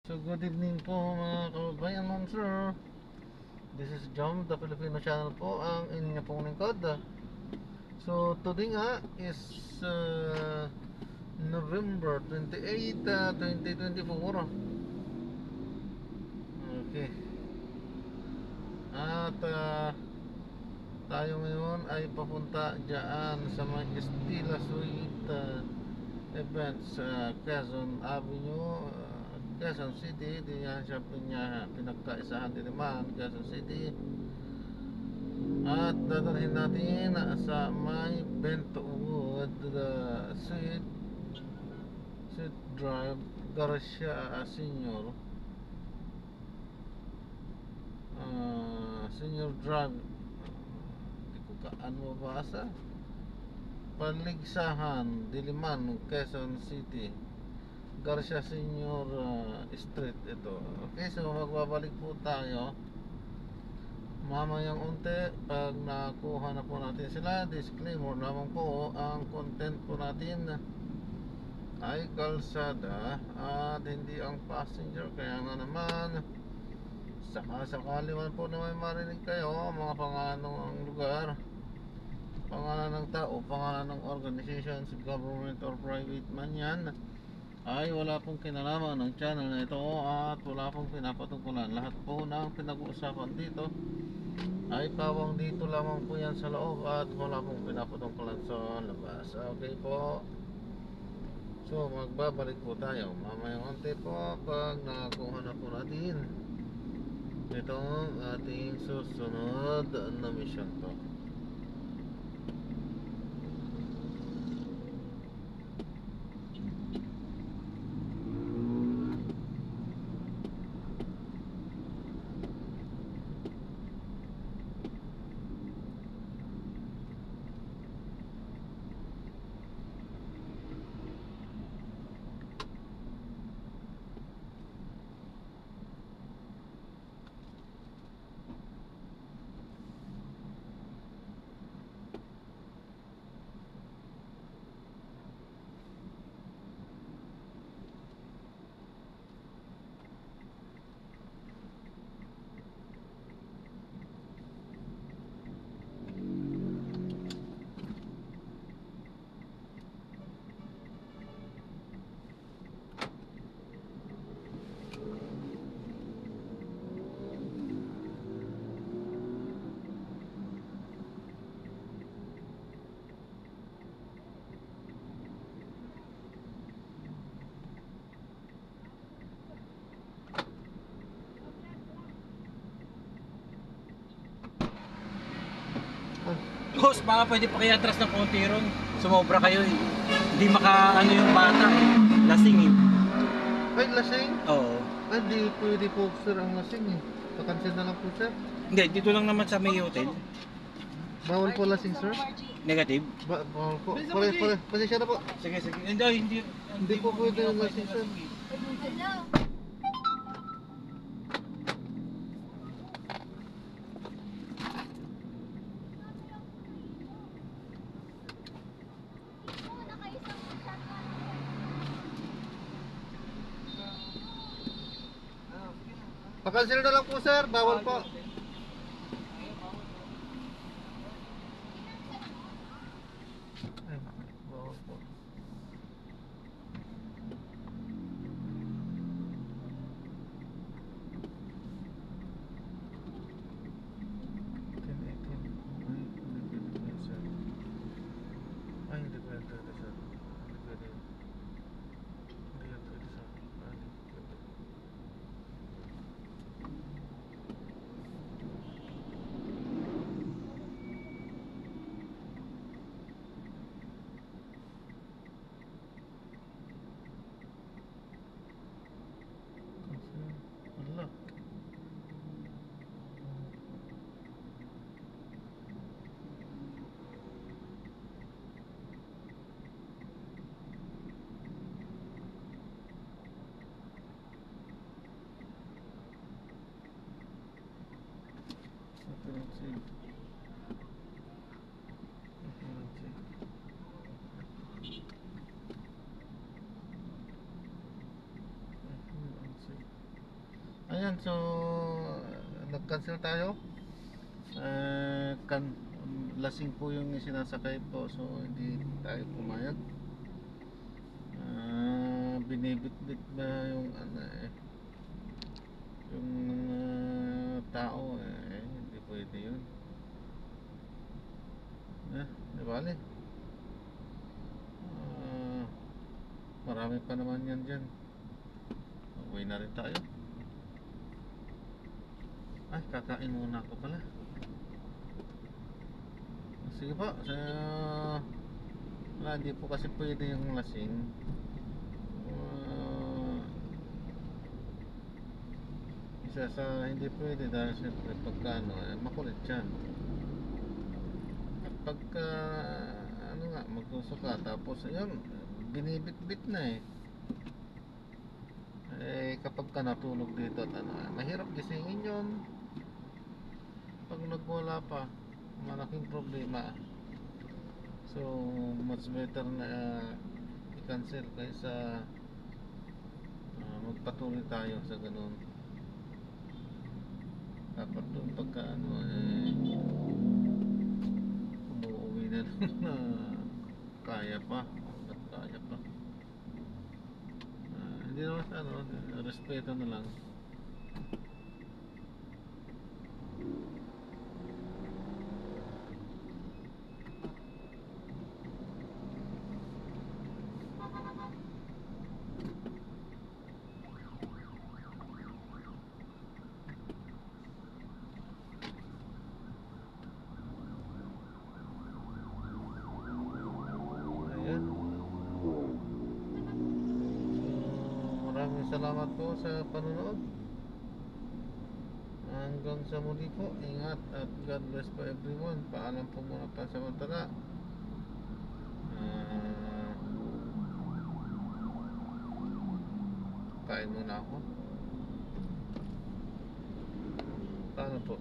So good evening po mga kababayan, ma'am sir. This is Jom, the Filipino channel po, ang inyo pong lingkod. So today nga is November 28, 2024. Okay. At tayo ngayon ay papunta dyan sa mga Estila Suite event sa Quezon Avenue, Quezon City. Diyan siya pinagkaisahan din naman, Quezon City. At dadalhin natin sa may Bentwood Suite Drive, Garcia Senior Senior Drive. Hindi ko kaano mabasa. Paligsahan, Diliman, Quezon City, Garcia Senior Street ito. Okay, so magbabalik po tayo mamayang unti pag nakuha na po natin sila. Disclaimer lamang po, ang content po natin ay kalsada at hindi ang passenger. Kaya nga naman, sakali man po na may marinig kayo mga pangalan ng lugar, pangalan ng tao, pangalan ng organizations, government or private man yan, ay wala pong kinalaman ng channel na ito at wala pong pinapatungkulan. Lahat po ng pinag-uusapan dito ay pawang dito lamang po yan sa loob at wala pong pinapatungkulan sa labas. Okay po. So magbabalik po tayo mamayang onte po pag nakakuha na po natin itong ating susunod na mission po. Boss, baka pwede pa kaya atras ng konti ron. Sumobra kayo eh. Hindi maka ano yung bata eh. Lasing eh. Ay, lasing? Oo. Ay, di pwede po sir ang lasing eh. Pakansin na lang po sir. Hindi, dito lang naman sa may hotel. Bawal po lasing sir? Negative. Bawal po. Pare, pasensya na po. Sige, sige. Hindi po pwede yung lasing sir. Pakansin na lang po sir, bawal po. Ay, bawal po. Ay, hindi pwede sir. Hindi pwede. Hindi yan pwede sir. Hindi pwede. Wala. Let's see. Ayan, so nag-cancel tayo. Lasing po yung sinasakay po, so hindi tayo pumayag. Binibit-bit ba yung ano yung tao hindi pwede yun. Di bale. Marami pa naman yan dyan. Uwi na rin tayo. Ay, kakain muna ako pala. Sige po, hindi po kasi pwede yung lasing. Isa sa hindi pwede dahil siyempre pagka makulit siya. At pagka magsuso ka tapos ayun, binibit-bit na kapag ka natulog dito at mahirap gisingin yun. Pag nagwala pa, malaking problema. So much better na i-cancel kaysa magpatuloy tayo sa ganun. Dapat doon pagka umuwi na lang na kaya pa at kaya pa. Hindi naman sa respeto na lang. Maraming salamat po sa panonood. Hanggang sa muli po, ingat at God bless po everyone. Paalam po muna pansamantala. Kain muna ako. Paano po?